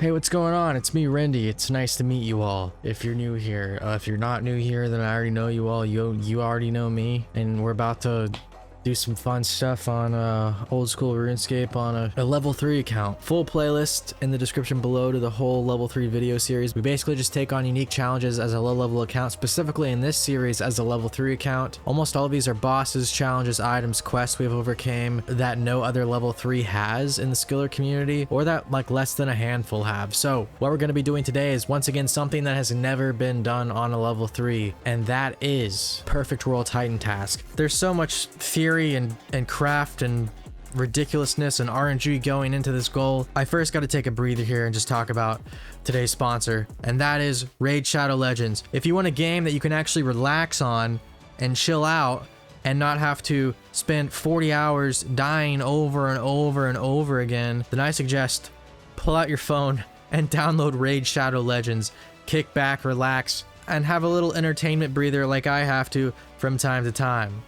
Hey, what's going on? It's me, Rendi. It's nice to meet you all. If you're new here, if you're not new here, then I already know you all. You already know me, and we're about to do some fun stuff on old school Runescape on a level 3 account. Full playlist in the description below to the whole level 3 video series. We basically just take on unique challenges as a low level account, specifically in this series as a level 3 account. Almost all of these are bosses, challenges, items, quests we've overcame that no other level 3 has in the skiller community, or that like less than a handful have. So what we're going to be doing today is once again something that has never been done on a level 3, and that is Perfect World Titan task. There's so much theory and craft and ridiculousness and RNG going into this goal. I first got to take a breather here and just talk about today's sponsor, and that is Raid Shadow Legends. If you want a game that you can actually relax on and chill out and not have to spend 40 hours dying over and over and over again, then I suggest pull out your phone and download Raid Shadow Legends. Kick back, relax, and have a little entertainment breather like I have to from time to time.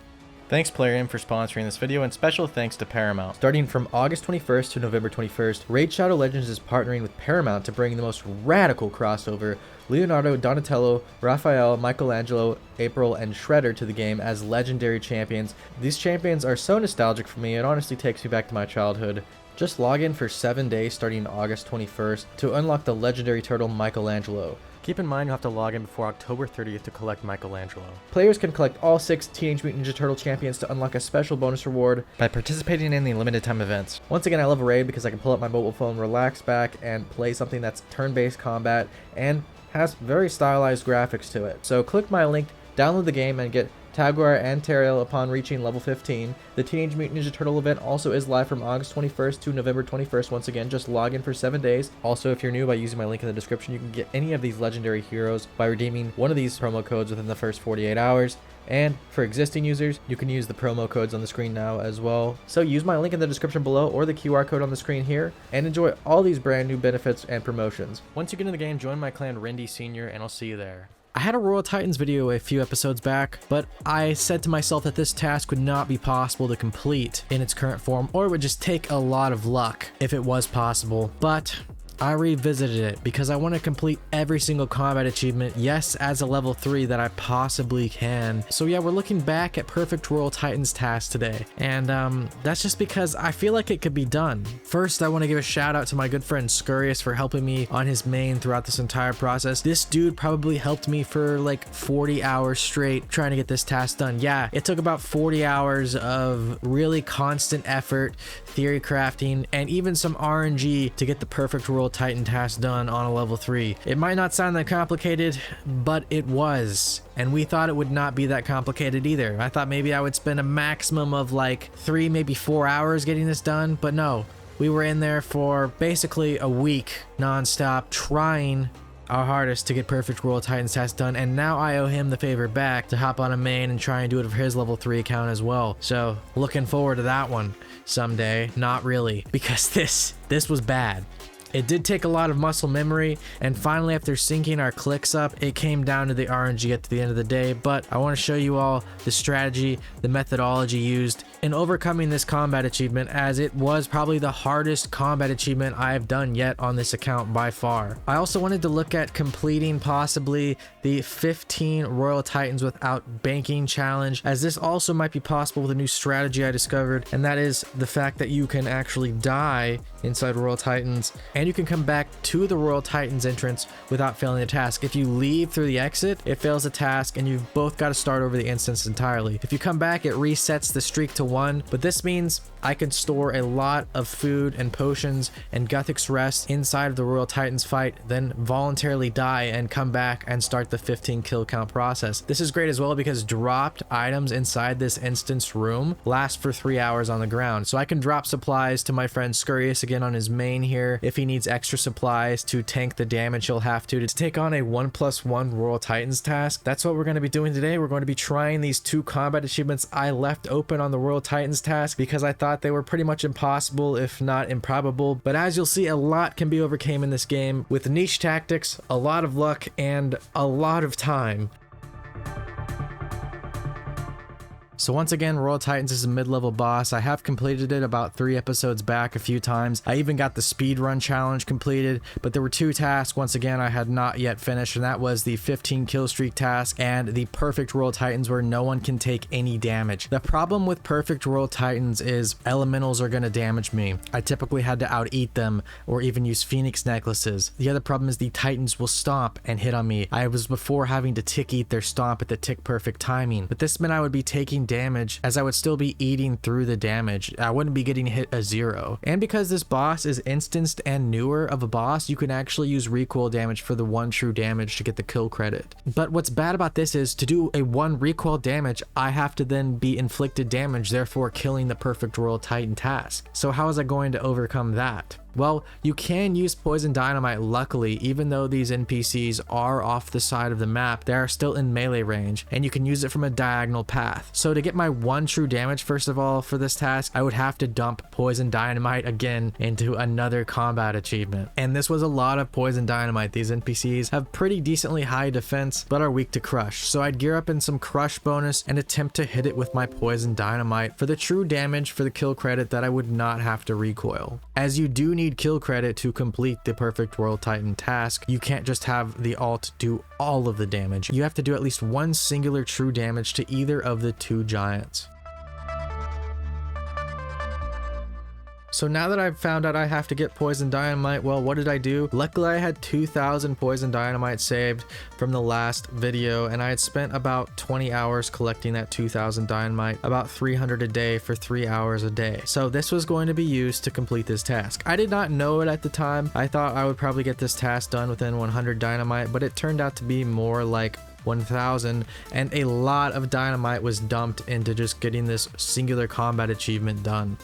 Thanks Plarium for sponsoring this video, and special thanks to Paramount. Starting from August 21st to November 21st, Raid Shadow Legends is partnering with Paramount to bring the most radical crossover Leonardo, Donatello, Raphael, Michelangelo, April, and Shredder to the game as legendary champions. These champions are so nostalgic for me, it honestly takes me back to my childhood. Just log in for 7 days starting August 21st to unlock the legendary turtle Michelangelo. Keep in mind you have to log in before October 30th to collect Michelangelo. Players can collect all 6 Teenage Mutant Ninja Turtle champions to unlock a special bonus reward by participating in the limited time events. Once again, I love Raid because I can pull up my mobile phone, relax back, and play something that's turn-based combat and has very stylized graphics to it. So click my link, download the game, and get Tagoar and Tayrel upon reaching level 15. The Teenage Mutant Ninja Turtle event also is live from August 21st to November 21st. Once again, just log in for 7 days. Also, if you're new, by using my link in the description, you can get any of these legendary heroes by redeeming one of these promo codes within the first 48 hours. And for existing users, you can use the promo codes on the screen now as well. So use my link in the description below or the QR code on the screen here and enjoy all these brand new benefits and promotions. Once you get in the game, join my clan Rendi Senior and I'll see you there. I had a Royal Titans video a few episodes back, but I said to myself that this task would not be possible to complete in its current form, or it would just take a lot of luck if it was possible. But I revisited it because I want to complete every single combat achievement, yes, as a level 3 that I possibly can. So yeah, we're looking back at Perfect World Titans task today, and that's just because I feel like it could be done. First, I want to give a shout out to my good friend Scurrius for helping me on his main throughout this entire process. This dude probably helped me for like 40 hours straight trying to get this task done. Yeah, it took about 40 hours of really constant effort, theory crafting, and even some RNG to get the Perfect World Titan task done on a level 3. It might not sound that complicated, but it was, and we thought it would not be that complicated either. I thought maybe I would spend a maximum of like 3, maybe 4 hours getting this done, but no, we were in there for basically a week non-stop trying our hardest to get Perfect World Titans task done, and now I owe him the favor back to hop on a main and try and do it for his level 3 account as well. So looking forward to that one someday. Not really, because this was bad. It did take a lot of muscle memory, and finally after syncing our clicks up, it came down to the RNG at the end of the day. But I want to show you all the strategy, the methodology used in overcoming this combat achievement, as it was probably the hardest combat achievement I have done yet on this account by far. I also wanted to look at completing possibly the 15 Royal Titans without banking challenge, as this also might be possible with a new strategy I discovered, and that is the fact that you can actually die inside Royal Titans, and you can come back to the Royal Titans entrance without failing the task. If you leave through the exit, it fails the task, and you've both got to start over the instance entirely. If you come back, it resets the streak to 1, but this means I can store a lot of food and potions and Guthix rest inside of the Royal Titans fight, then voluntarily die and come back and start the 15 kill count process. This is great as well because dropped items inside this instance room last for 3 hours on the ground. So I can drop supplies to my friend Scurrius again on his main here if he needs extra supplies to tank the damage he'll have to take on a 1+1 Royal Titans task. That's what we're going to be doing today. We're going to be trying these 2 combat achievements I left open on the Royal Titans task because I thought they were pretty much impossible, if not improbable. But as you'll see, a lot can be overcame in this game with niche tactics, a lot of luck, and a lot of time. So once again, Royal Titans is a mid-level boss. I have completed it about 3 episodes back a few times. I even got the speed run challenge completed, but there were 2 tasks once again I had not yet finished, and that was the 15 kill streak task and the perfect Royal Titans where no one can take any damage. The problem with perfect Royal Titans is elementals are going to damage me. I typically had to out-eat them or even use Phoenix necklaces. The other problem is the Titans will stomp and hit on me. I was before having to tick eat their stomp at the tick perfect timing, but this meant I would be taking damage as I would still be eating through the damage. I wouldn't be getting hit a 0. And because this boss is instanced and newer of a boss, you can actually use recoil damage for the 1 true damage to get the kill credit. But what's bad about this is to do a 1 recoil damage, I have to then be inflicted damage, therefore killing the perfect Royal Titan task. So how is I going to overcome that? Well, you can use poison dynamite. Luckily, even though these NPCs are off the side of the map, they are still in melee range, and you can use it from a diagonal path. So to get my 1 true damage, first of all, for this task, I would have to dump poison dynamite again into another combat achievement. And this was a lot of poison dynamite. These NPCs have pretty decently high defense, but are weak to crush. So I'd gear up in some crush bonus and attempt to hit it with my poison dynamite for the true damage for the kill credit that I would not have to recoil. As you do need kill credit to complete the perfect Royal Titan task, you can't just have the alt do all of the damage. You have to do at least 1 singular true damage to either of the 2 giants. So now that I've found out I have to get poison dynamite, well, what did I do? Luckily, I had 2,000 poison dynamite saved from the last video, and I had spent about 20 hours collecting that 2,000 dynamite, about 300 a day for 3 hours a day. So this was going to be used to complete this task. I did not know it at the time. I thought I would probably get this task done within 100 dynamite, but it turned out to be more like 1,000, and a lot of dynamite was dumped into just getting this singular combat achievement done.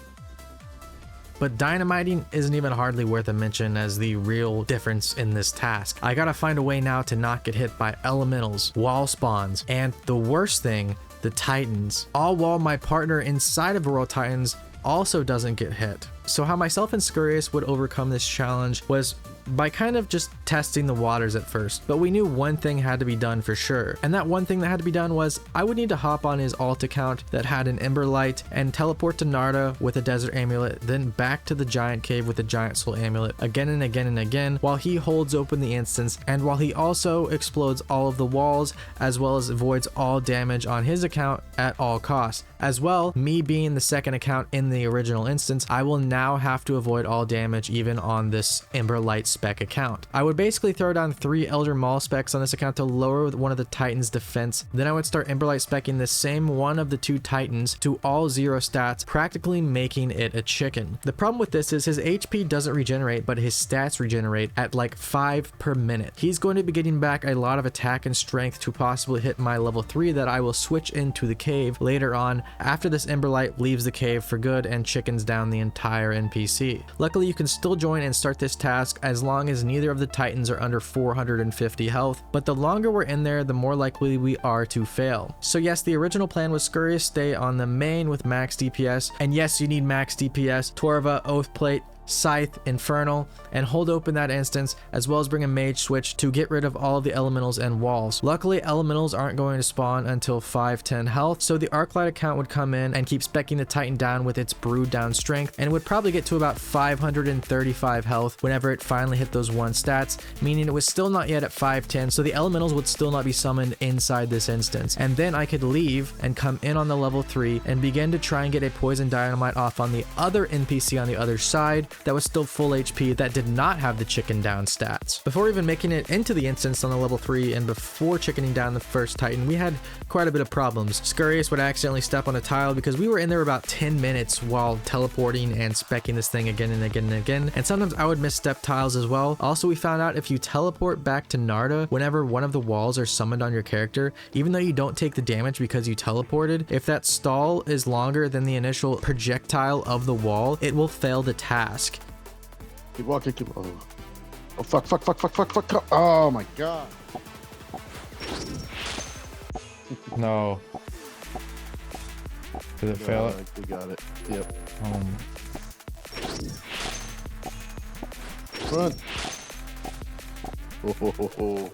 But dynamiting isn't even hardly worth a mention as the real difference in this task. I gotta find a way now to not get hit by elementals, wall spawns, and the worst thing, the Titans, all while my partner inside of Royal Titans also doesn't get hit. So how myself and Scurrius would overcome this challenge was by kind of just testing the waters at first, but we knew one thing had to be done for sure, and that one thing that had to be done was I would need to hop on his alt account that had an Ember Light and teleport to Narda with a Desert Amulet, then back to the Giant Cave with a Giant Soul Amulet again and again and again while he holds open the instance, and while he also explodes all of the walls as well as avoids all damage on his account at all costs. As well, me being the second account in the original instance, I will now have to avoid all damage even on this Ember Light spec account. I would basically throw down 3 Elder Maul specs on this account to lower one of the Titans' defense. Then I would start Ember Light specking the same one of the 2 Titans to all 0 stats, practically making it a chicken. The problem with this is his HP doesn't regenerate, but his stats regenerate at like 5 per minute. He's going to be getting back a lot of attack and strength to possibly hit my level 3 that I will switch into the cave later on after this Ember Light leaves the cave for good and chickens down the entire NPC. Luckily, you can still join and start this task as long as neither of the Titans are under 450 health, but the longer we're in there, the more likely we are to fail. So yes, the original plan was Scurrius stay on the main with max DPS, and yes, you need max DPS, Torva, Oathplate, Scythe, Infernal, and hold open that instance, as well as bring a mage switch to get rid of all of the elementals and walls. Luckily, elementals aren't going to spawn until 510 health, so the Arclight account would come in and keep specking the Titan down with its brewed down strength, and it would probably get to about 535 health whenever it finally hit those 1 stats, meaning it was still not yet at 510, so the elementals would still not be summoned inside this instance. And then I could leave and come in on the level 3 and begin to try and get a poison dynamite off on the other NPC on the other side that was still full HP that did not have the chicken down stats. Before even making it into the instance on the level 3 and before chickening down the first Titan, we had quite a bit of problems. Scurrius would accidentally step on a tile because we were in there about 10 minutes while teleporting and specking this thing again and again and again, and sometimes I would misstep tiles as well. Also, we found out if you teleport back to Narda whenever one of the walls are summoned on your character, even though you don't take the damage because you teleported, if that stall is longer than the initial projectile of the wall, it will fail the task. Keep walking, keep. Oh, oh fuck, fuck, fuck, fuck, fuck, fuck. Oh my god. No. Did it fail it? We got it. Yep. Run. Oh, ho, ho, ho.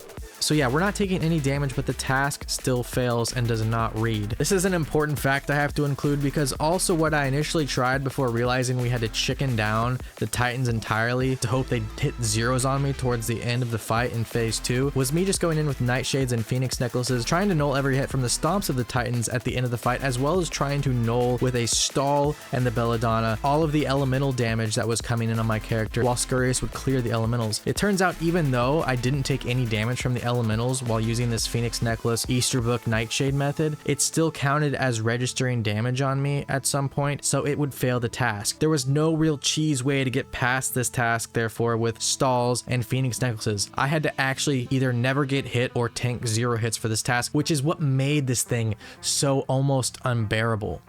So yeah, we're not taking any damage, but the task still fails and does not read. This is an important fact I have to include because also what I initially tried before realizing we had to chicken down the Titans entirely to hope they'd hit zeros on me towards the end of the fight in phase 2 was me just going in with nightshades and phoenix necklaces, trying to null every hit from the stomps of the Titans at the end of the fight, as well as trying to null with a stall and the belladonna all of the elemental damage that was coming in on my character, while Scurrius would clear the elementals. It turns out even though I didn't take any damage from the elementals while using this phoenix necklace Easterbook nightshade method, it still counted as registering damage on me at some point, so it would fail the task. There was no real cheese way to get past this task, therefore, with stalls and phoenix necklaces. I had to actually either never get hit or tank 0 hits for this task, which is what made this thing so almost unbearable.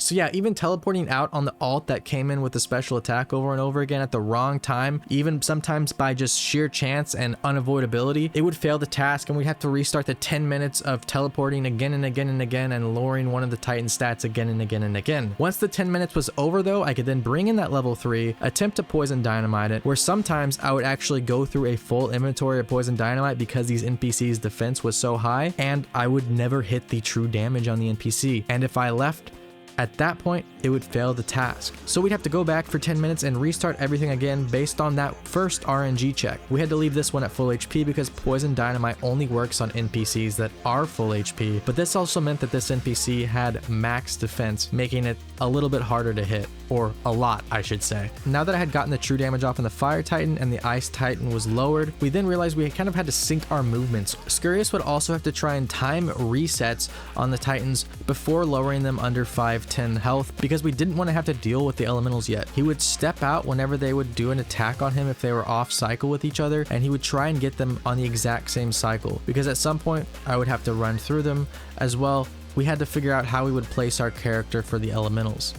So yeah, even teleporting out on the alt that came in with the special attack over and over again at the wrong time, even sometimes by just sheer chance and unavoidability, it would fail the task and we'd have to restart the 10 minutes of teleporting again and again and again and lowering one of the Titan stats again and again and again. Once the 10 minutes was over though, I could then bring in that level 3, attempt to poison dynamite it, where sometimes I would actually go through a full inventory of poison dynamite because these NPCs' defense was so high, and I would never hit the true damage on the NPC. And if I left, at that point, it would fail the task. So we'd have to go back for 10 minutes and restart everything again based on that first RNG check. We had to leave this one at full HP because poison dynamite only works on NPCs that are full HP, but this also meant that this NPC had max defense, making it a little bit harder to hit, or a lot, I should say. Now that I had gotten the true damage off on the Fire Titan and the Ice Titan was lowered, we then realized we kind of had to sync our movements. Scurrius would also have to try and time resets on the Titans before lowering them under 510 health because we didn't want to have to deal with the elementals yet. He would step out whenever they would do an attack on him if they were off cycle with each other, and he would try and get them on the exact same cycle because at some point I would have to run through them as well. We had to figure out how we would place our character for the elementals.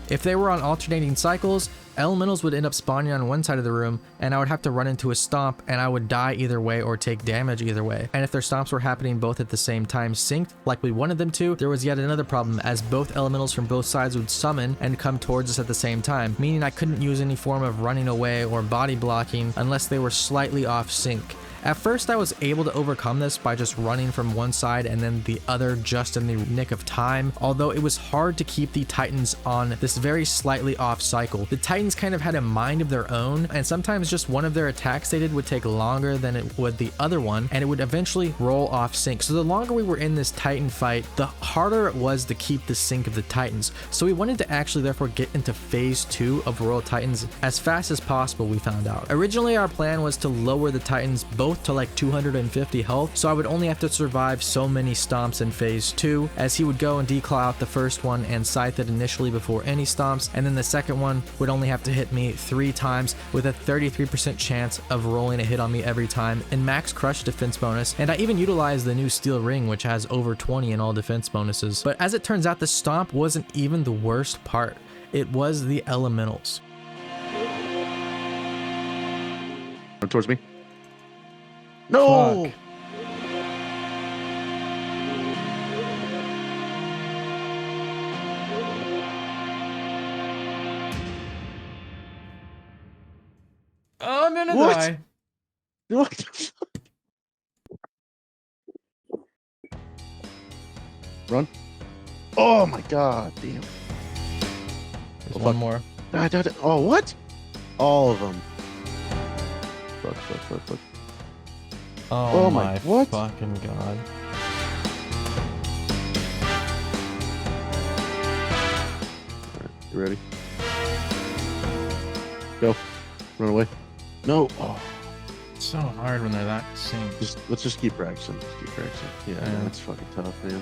If they were on alternating cycles, elementals would end up spawning on one side of the room and I would have to run into a stomp and I would die either way or take damage either way. And if their stomps were happening both at the same time synced like we wanted them to, there was yet another problem as both elementals from both sides would summon and come towards us at the same time, meaning I couldn't use any form of running away or body blocking unless they were slightly off sync. At first I was able to overcome this by just running from one side and then the other just in the nick of time, although it was hard to keep the Titans on this very slightly off cycle. The Titans kind of had a mind of their own, and sometimes just one of their attacks they did would take longer than it would the other one, and it would eventually roll off sync. So the longer we were in this Titan fight, the harder it was to keep the sync of the Titans. So we wanted to actually therefore get into phase 2 of Royal Titans as fast as possible, we found out. Originally our plan was to lower the Titans both to like 250 health, so I would only have to survive so many stomps in phase 2, as he would go and declaw out the first one and scythe it initially before any stomps, and then the second one would only have to hit me 3 times with a 33% chance of rolling a hit on me every time and max crush defense bonus. And I even utilized the new steel ring, which has over 20 in all defense bonuses. But as it turns out, the stomp wasn't even the worst part. It was the elementals. Run towards me. No! Fuck. Oh, I'm gonna What? die. What the fuck? Run. Oh my god, damn. There's one more. Oh, what? All of them. Fuck, fuck, fuck, fuck. Oh, my, what? Fucking god. Alright, you ready? Go. Run away. No. Oh, It's so hard when they're that synced. let's just keep practicing. Just keep practicing. Yeah, Yeah. that's fucking tough, man.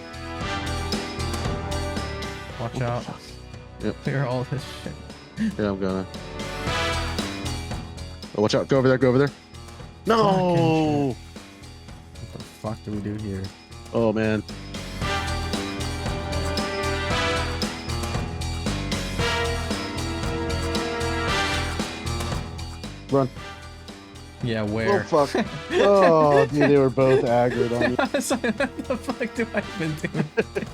Watch out. Yep. Clear all this shit. Yeah, I'm gonna. Oh, watch out. Go over there. Go over there. No. What the fuck do we do here? Oh, man. Run. Yeah, Oh where? fuck. Oh, dude, they were both aggroed on me. I was like, what the fuck do I even do?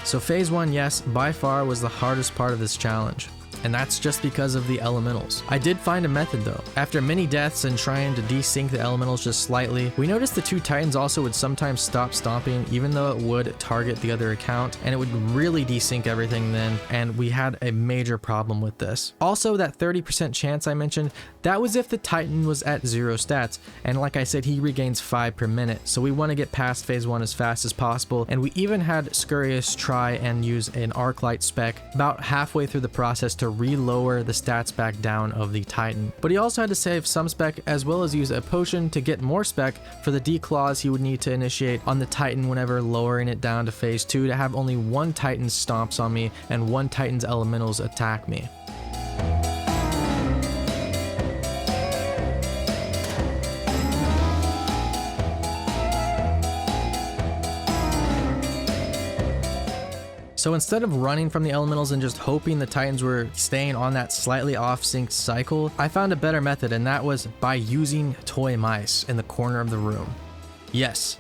So phase 1, yes, by far was the hardest part of this challenge. And that's just because of the elementals. I did find a method though. After many deaths and trying to desync the elementals just slightly, we noticed the two titans also would sometimes stop stomping even though it would target the other account, and it would really desync everything then, and we had a major problem with this. Also, that 30% chance I mentioned, that was if the titan was at 0 stats, and like I said, he regains 5 per minute, so we want to get past phase 1 as fast as possible, and we even had Scurrius try and use an arc light spec about halfway through the process to re-lower the stats back down of the titan. But he also had to save some spec as well as use a potion to get more spec for the declaws he would need to initiate on the titan whenever lowering it down to phase 2 to have only one titan stomps on me and one titan's elementals attack me. So instead of running from the elementals and just hoping the titans were staying on that slightly off-sync cycle, I found a better method, and that was by using toy mice in the corner of the room. Yes,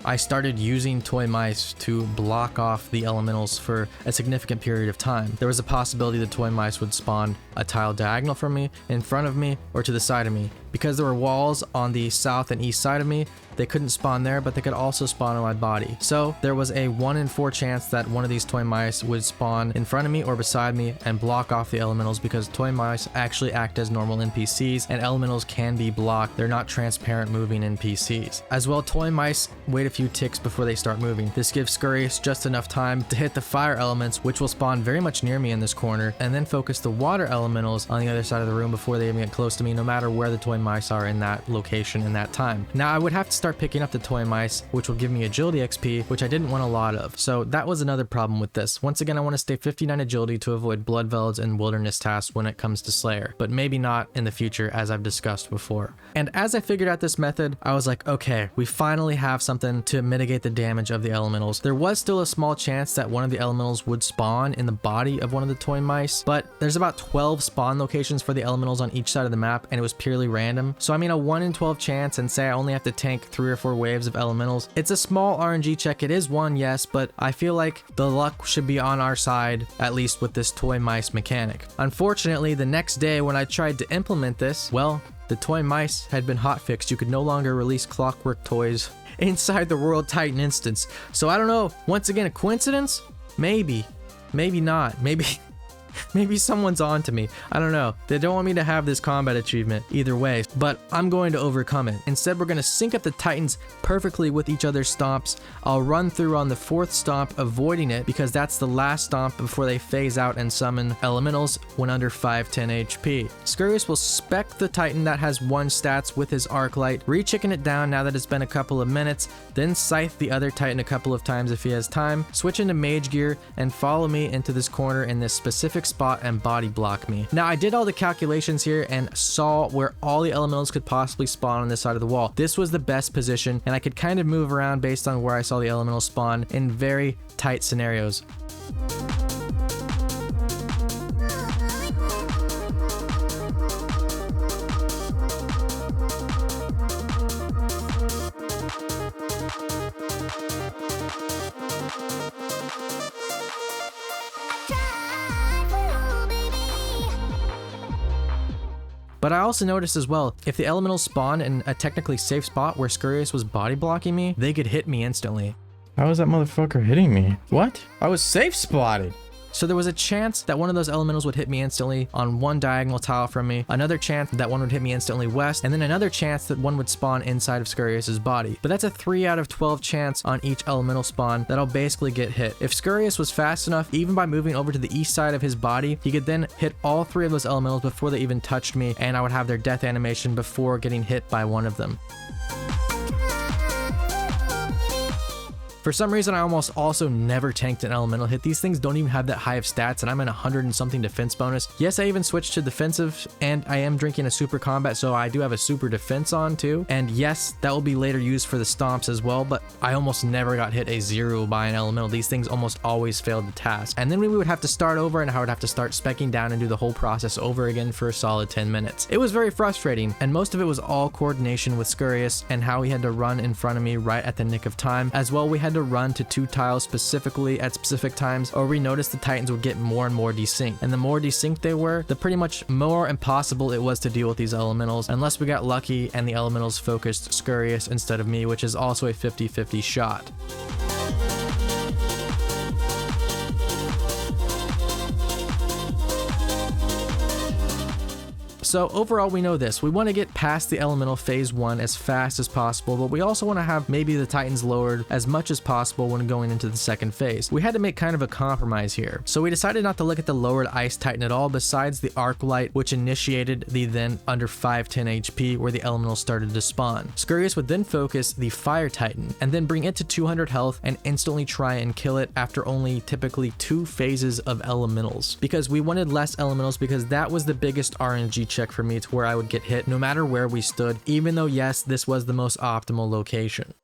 I started using toy mice to block off the elementals for a significant period of time. There was a possibility the toy mice would spawn a tile diagonal from me, in front of me, or to the side of me. Because there were walls on the south and east side of me, they couldn't spawn there, but they could also spawn on my body. So there was a 1 in 4 chance that one of these toy mice would spawn in front of me or beside me and block off the elementals, because toy mice actually act as normal NPCs and elementals can be blocked. They're not transparent moving NPCs. As well, toy mice wait a few ticks before they start moving. This gives Scurrius just enough time to hit the fire elements, which will spawn very much near me in this corner, and then focus the water elementals on the other side of the room before they even get close to me, no matter where the toy mice are in that location in that time. Now I would have to start picking up the toy mice, which will give me agility XP, which I didn't want a lot of. So that was another problem with this. Once again, I want to stay 59 agility to avoid blood velds and wilderness tasks when it comes to Slayer, but maybe not in the future, as I've discussed before. And as I figured out this method, I was like, okay, we finally have something to mitigate the damage of the elementals. There was still a small chance that one of the elementals would spawn in the body of one of the toy mice, but there's about 12 spawn locations for the elementals on each side of the map, and it was purely random. So I mean, a 1 in 12 chance, and say I only have to tank 3 or 4 waves of elementals. It's a small RNG check. It is 1, yes, but I feel like the luck should be on our side, at least with this toy mice mechanic. Unfortunately, the next day when I tried to implement this, well, the toy mice had been hotfixed. You could no longer release clockwork toys inside the World Titan instance. So I don't know, once again, a coincidence? Maybe. Maybe not. Maybe someone's on to me. I don't know. They don't want me to have this combat achievement either way, but I'm going to overcome it. Instead, we're going to sync up the titans perfectly with each other's stomps. I'll run through on the 4th stomp, avoiding it because that's the last stomp before they phase out and summon elementals when under 510 HP. Scurrius will spec the titan that has 1 stats with his arc light, re-chicken it down now that it's been a couple of minutes, then scythe the other titan a couple of times if he has time, switch into mage gear, and follow me into this corner in this specific spot and body block me. Now I did all the calculations here and saw where all the elementals could possibly spawn on this side of the wall. This was the best position, and I could kind of move around based on where I saw the elementals spawn in very tight scenarios. But I also noticed as well, if the elementals spawn in a technically safe spot where Scurrius was body blocking me, they could hit me instantly. How was that motherfucker hitting me? What? I was safe spotted. So there was a chance that one of those elementals would hit me instantly on one diagonal tile from me, another chance that one would hit me instantly west, and then another chance that one would spawn inside of Scurrius's body. But that's a 3 out of 12 chance on each elemental spawn that I'll basically get hit. If Scurrius was fast enough, even by moving over to the east side of his body, he could then hit all 3 of those elementals before they even touched me, and I would have their death animation before getting hit by one of them. For some reason, I almost also never tanked an elemental hit. These things don't even have that high of stats, and I'm in 100 and something defense bonus. Yes, I even switched to defensive, and I am drinking a super combat, so I do have a super defense on too. And yes, that will be later used for the stomps as well, but I almost never got hit a 0 by an elemental. These things almost always failed the task. And then we would have to start over, and I would have to start speccing down and do the whole process over again for a solid 10 minutes. It was very frustrating, and most of it was all coordination with Scurrius and how he had to run in front of me right at the nick of time. As well, we had to run to 2 tiles specifically at specific times, or we noticed the Titans would get more and more desynced. And the more desynced they were, the pretty much more impossible it was to deal with these elementals, unless we got lucky and the elementals focused Scurrius instead of me, which is also a 50-50 shot. So overall, we know this. We want to get past the elemental phase 1 as fast as possible, but we also want to have maybe the Titans lowered as much as possible when going into the second phase. We had to make kind of a compromise here. So we decided not to look at the lowered Ice Titan at all, besides the Arc Light, which initiated the then under 510 HP where the elementals started to spawn. Scurrius would then focus the Fire Titan and then bring it to 200 health and instantly try and kill it after only typically 2 phases of elementals. Because we wanted less elementals, because that was the biggest RNG check for me to where I would get hit no matter where we stood, even though yes, this was the most optimal location.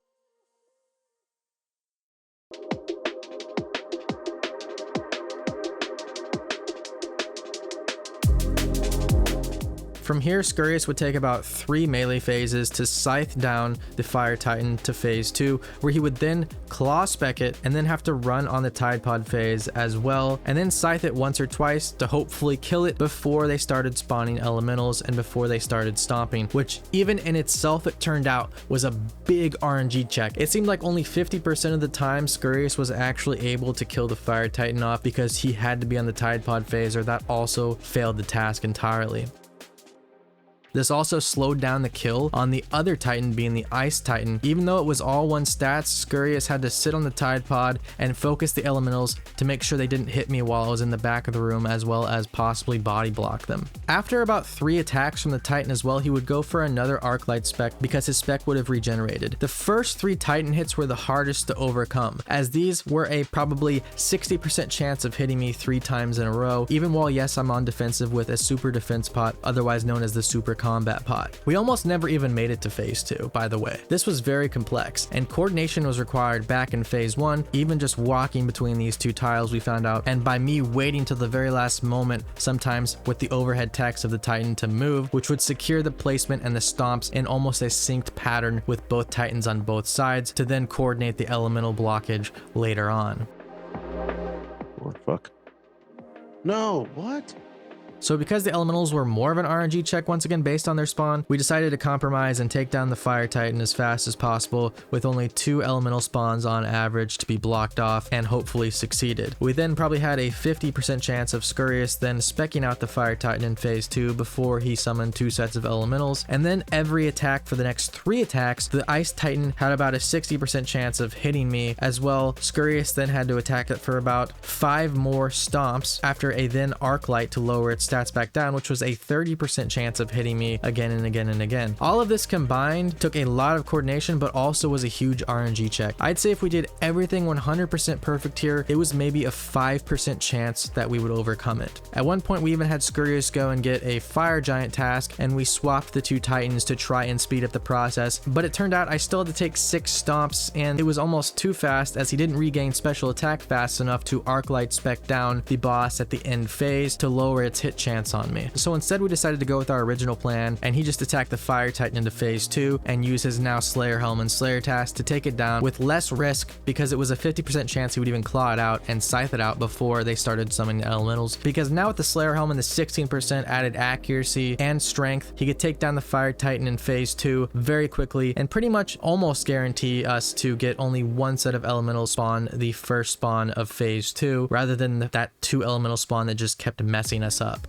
From here, Scurrius would take about 3 melee phases to scythe down the Fire Titan to phase 2, where he would then claw spec it and then have to run on the Tide Pod phase as well, and then scythe it once or twice to hopefully kill it before they started spawning elementals and before they started stomping, which even in itself it turned out was a big RNG check. It seemed like only 50% of the time Scurrius was actually able to kill the Fire Titan off because he had to be on the Tide Pod phase, or that also failed the task entirely. This also slowed down the kill on the other Titan, being the Ice Titan. Even though it was all 1 stats, Scurrius had to sit on the Tide Pod and focus the elementals to make sure they didn't hit me while I was in the back of the room, as well as possibly body block them. After about 3 attacks from the Titan as well, he would go for another Arc Light spec because his spec would have regenerated. The first 3 Titan hits were the hardest to overcome, as these were a probably 60% chance of hitting me 3 times in a row, even while yes, I'm on defensive with a super defense pot, otherwise known as the super combat pot. We almost never even made it to phase 2, by the way. This was very complex, and coordination was required back in phase 1, even just walking between these 2 tiles we found out, and by me waiting till the very last moment, sometimes with the overhead text of the Titan to move, which would secure the placement and the stomps in almost a synced pattern with both Titans on both sides, to then coordinate the elemental blockage later on. What the fuck? No, what? So because the elementals were more of an RNG check once again based on their spawn, we decided to compromise and take down the Fire Titan as fast as possible with only 2 elemental spawns on average to be blocked off, and hopefully succeeded. We then probably had a 50% chance of Scurrius then specking out the Fire Titan in phase 2 before he summoned 2 sets of elementals, and then every attack for the next 3 attacks, the Ice Titan had about a 60% chance of hitting me as well. Scurrius then had to attack it for about 5 more stomps after a then Arc Light to lower its stats back down, which was a 30% chance of hitting me again and again and again. All of this combined took a lot of coordination, but also was a huge RNG check. I'd say if we did everything 100% perfect here, it was maybe a 5% chance that we would overcome it. At one point, we even had Scurrius go and get a Fire Giant task, and we swapped the 2 Titans to try and speed up the process, but it turned out I still had to take 6 stomps, and it was almost too fast as he didn't regain special attack fast enough to Arc Light spec down the boss at the end phase to lower its hit chance on me. So instead we decided to go with our original plan, and he just attacked the Fire Titan into phase 2 and use his now Slayer Helm and Slayer task to take it down with less risk, because it was a 50% chance he would even claw it out and scythe it out before they started summoning the elementals. Because now with the Slayer Helm and the 16% added accuracy and strength, he could take down the Fire Titan in phase 2 very quickly and pretty much almost guarantee us to get only one set of elementals spawn the first spawn of phase 2, rather than that 2 elemental spawn that just kept messing us up.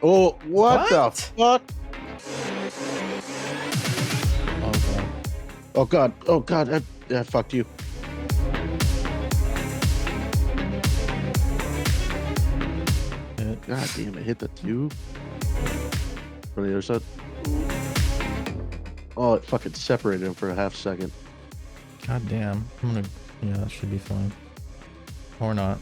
Oh, what the fuck? Oh god. Oh god. I fucked you. God damn it, hit the tube. From the other side. Oh, it fucking separated him for a half second. God damn. Yeah, that should be fine. Or not.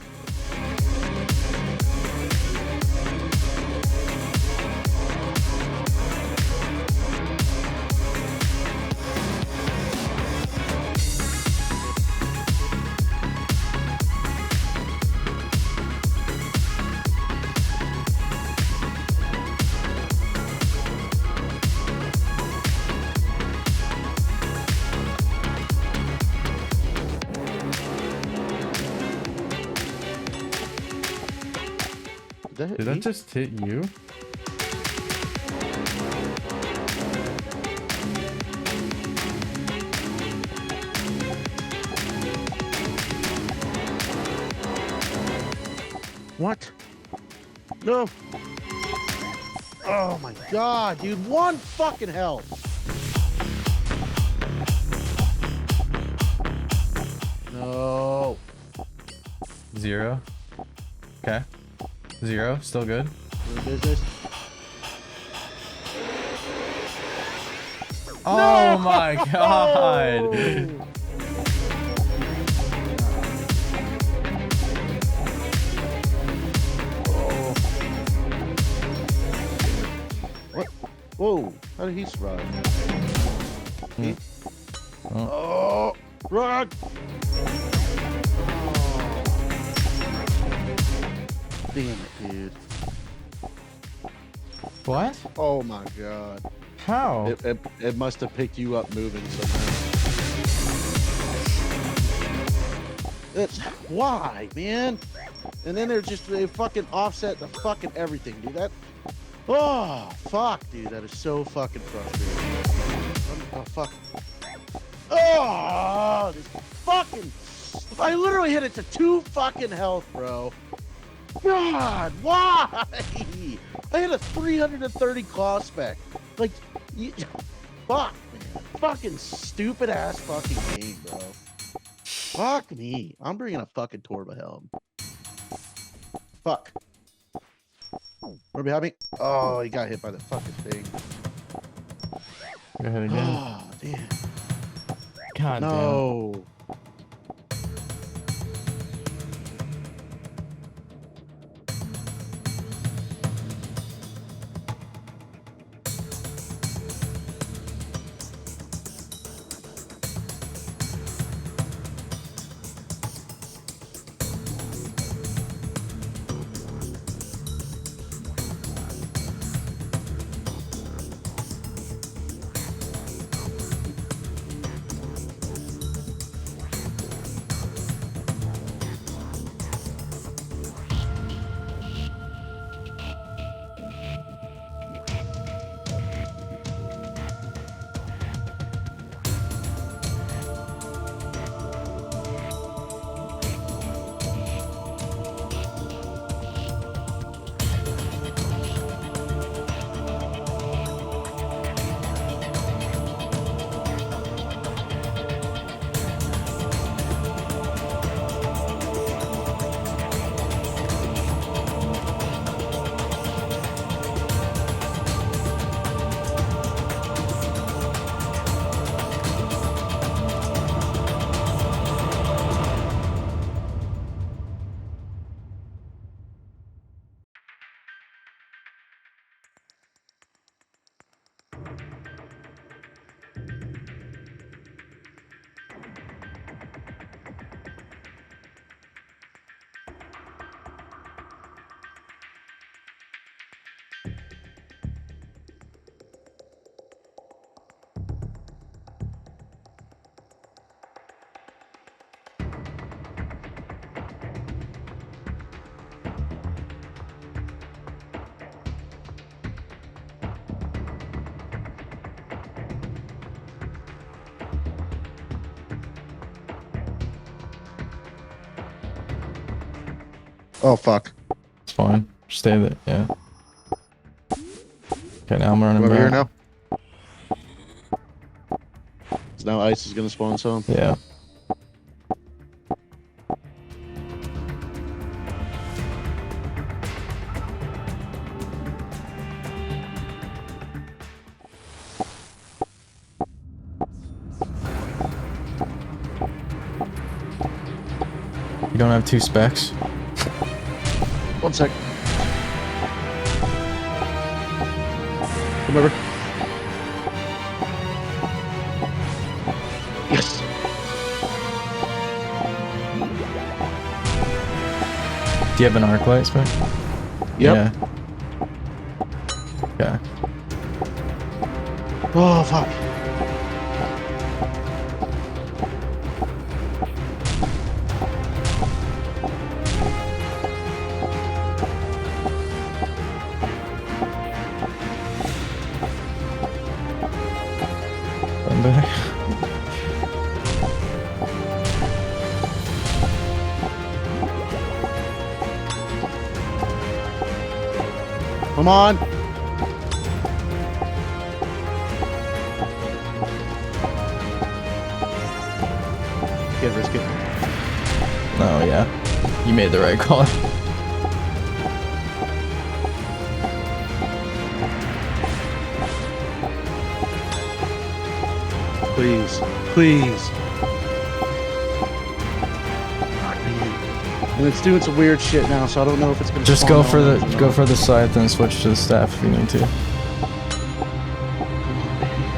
Did that just hit you? What? No. Oh my god, dude. One fucking health. No. 0. Okay. 0. Still good. Doing business. Oh my god. What? Whoa. How did he survive? He? Oh. Run! Damn it, dude. What? Oh my god. How? It must have picked you up moving somehow. That's why, man. And then they fucking offset the fucking everything, dude. That. Oh fuck, dude. That is so fucking frustrating. Oh fuck. Oh, this fucking. I literally hit it to 2 fucking health, bro. God, why? I had a 330 claw spec. Like, fuck, man. Fucking stupid ass fucking game, bro. Fuck me. I'm bringing a fucking Torba helm. Fuck. Right behind me. Oh, he got hit by the fucking thing. Go ahead again. Oh, damn. God no. Damn. Oh, fuck. It's fine. Stay there. Yeah. Okay, now I'm running Over here back. now. So now ice is gonna spawn some. Yeah. You don't have 2 specs? 1 sec. Come over. Yes. Do you have an arc light spec? Yep. Yeah. Okay. Oh, fuck. I'm back. Come on. Get risk it. Oh, yeah. You made the right call. Please. Please. And it's doing some weird shit now, so I don't know if it's gonna Just spawn go for the scythe and switch to the staff if you need to.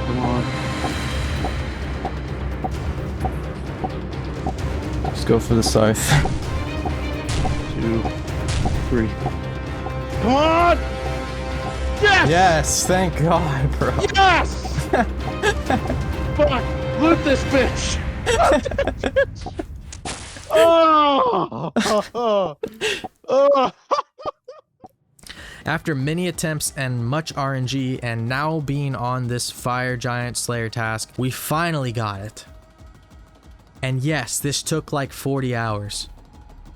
Come on. Just go for the scythe. 2, 3. Come on! Yes! Yes, thank God, bro. Yes! Fuck! Loot this bitch! Oh! Oh! After many attempts and much RNG and now being on this Fire Giant Slayer task, we finally got it. And yes, this took like 40 hours.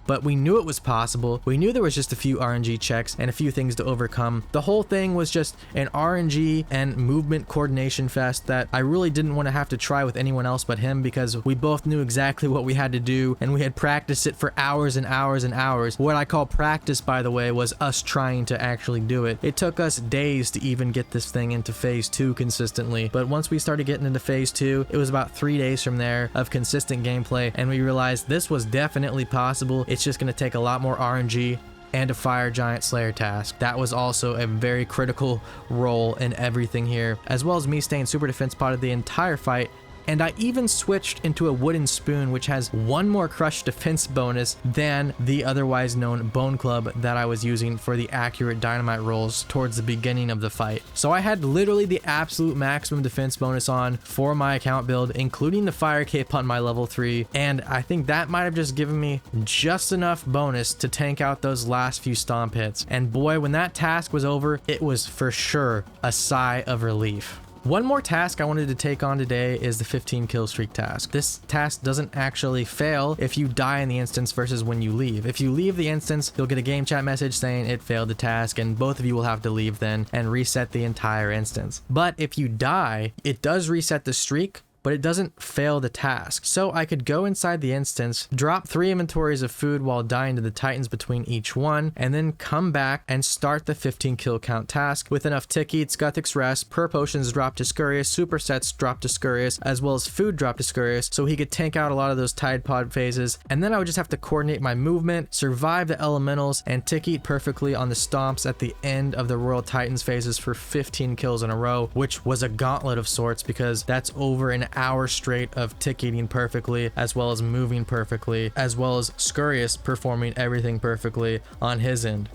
But we knew it was possible. We knew there was just a few RNG checks and a few things to overcome. The whole thing was just an RNG and movement coordination fest that I really didn't want to have to try with anyone else but him, because we both knew exactly what we had to do and we had practiced it for hours and hours and hours. What I call practice, by the way, was us trying to actually do it. It took us days to even get this thing into phase 2 consistently, but once we started getting into phase 2, it was about 3 days from there of consistent gameplay, and we realized this was definitely possible. It's just going to take a lot more RNG and a Fire Giant Slayer task. That was also a very critical role in everything here, as well as me staying super defense potted the entire fight. And I even switched into a wooden spoon, which has one more crush defense bonus than the otherwise known bone club that I was using for the accurate dynamite rolls towards the beginning of the fight. So I had literally the absolute maximum defense bonus on for my account build, including the fire cape on my level 3. And I think that might have just given me just enough bonus to tank out those last few stomp hits. And boy, when that task was over, it was for sure a sigh of relief. One more task I wanted to take on today is the 15 kill streak task. This task doesn't actually fail if you die in the instance versus when you leave. If you leave the instance, you'll get a game chat message saying it failed the task, and both of you will have to leave then and reset the entire instance. But if you die, it does reset the streak, but it doesn't fail the task. So I could go inside the instance, drop 3 inventories of food while dying to the titans between each one, and then come back and start the 15 kill count task with enough tick eats, Guthix rest, per potions drop to Scurrius, supersets drop to Scurrius, as well as food drop to Scurrius, so he could tank out a lot of those tide pod phases. And then I would just have to coordinate my movement, survive the elementals, and tick eat perfectly on the stomps at the end of the Royal Titans phases for 15 kills in a row, which was a gauntlet of sorts, because that's over an hour straight of tick eating perfectly, as well as moving perfectly, as well as Scurrius performing everything perfectly on his end.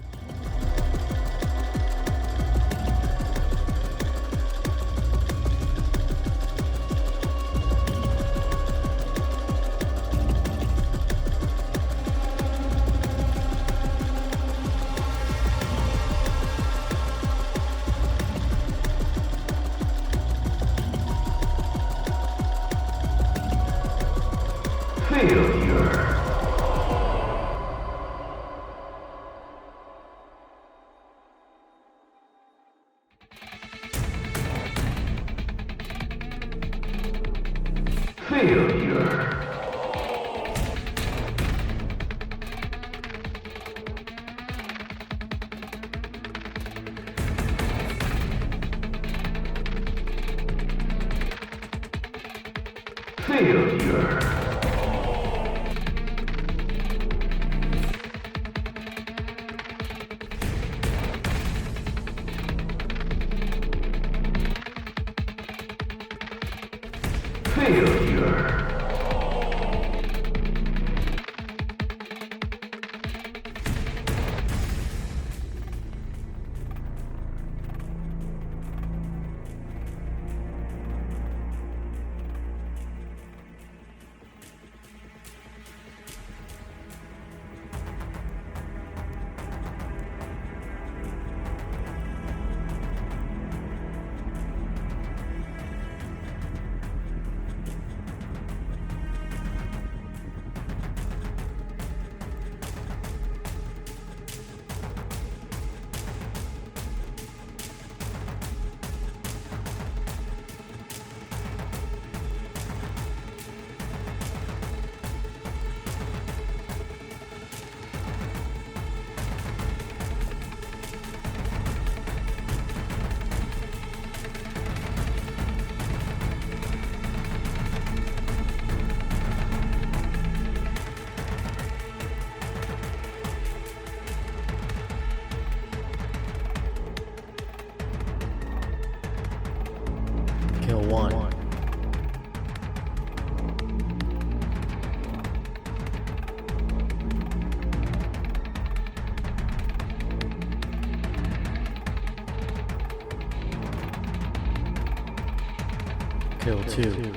Failure. Failure. Failure. Kill 1. Kill 2.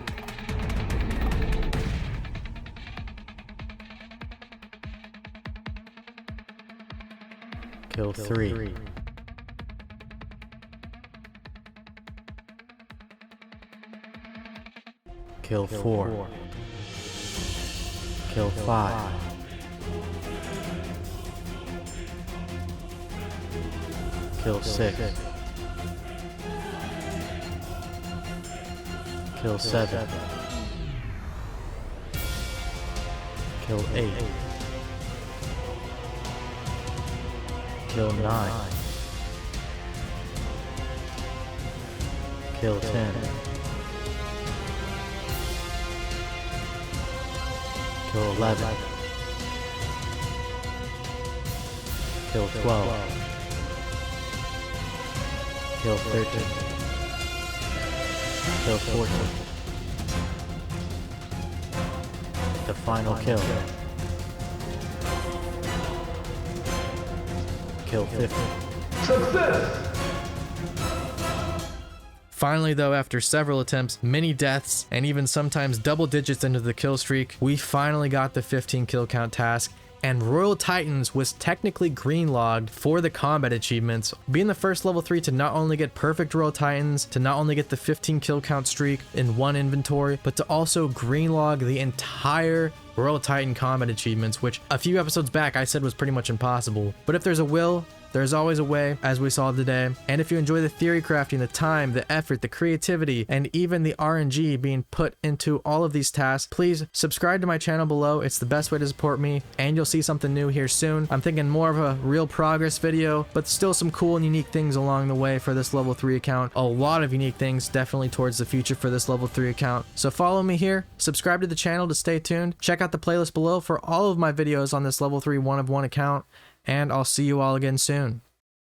Kill 3. Kill 4. Kill 5. Kill 6. Kill 7. Kill 8. Kill 9. Kill 10. Kill 11. Kill 12. Kill 13. Kill 14. The final kill. Kill 50. Success! Finally though, after several attempts, many deaths, and even sometimes double digits into the kill streak, we finally got the 15 kill count task, and Royal Titans was technically greenlogged for the combat achievements, being the first level 3 to not only get perfect Royal Titans, to not only get the 15 kill count streak in one inventory, but to also greenlog the entire Royal Titan combat achievements, which a few episodes back I said was pretty much impossible. But if there's a will, there's always a way, as we saw today. And if you enjoy the theory crafting, the time, the effort, the creativity, and even the RNG being put into all of these tasks, please subscribe to my channel below. It's the best way to support me, and you'll see something new here soon. I'm thinking more of a real progress video, but still some cool and unique things along the way for this level 3 account. A lot of unique things definitely towards the future for this level 3 account. So follow me here, subscribe to the channel to stay tuned, check out the playlist below for all of my videos on this level 3 1 of 1 account, and I'll see you all again soon.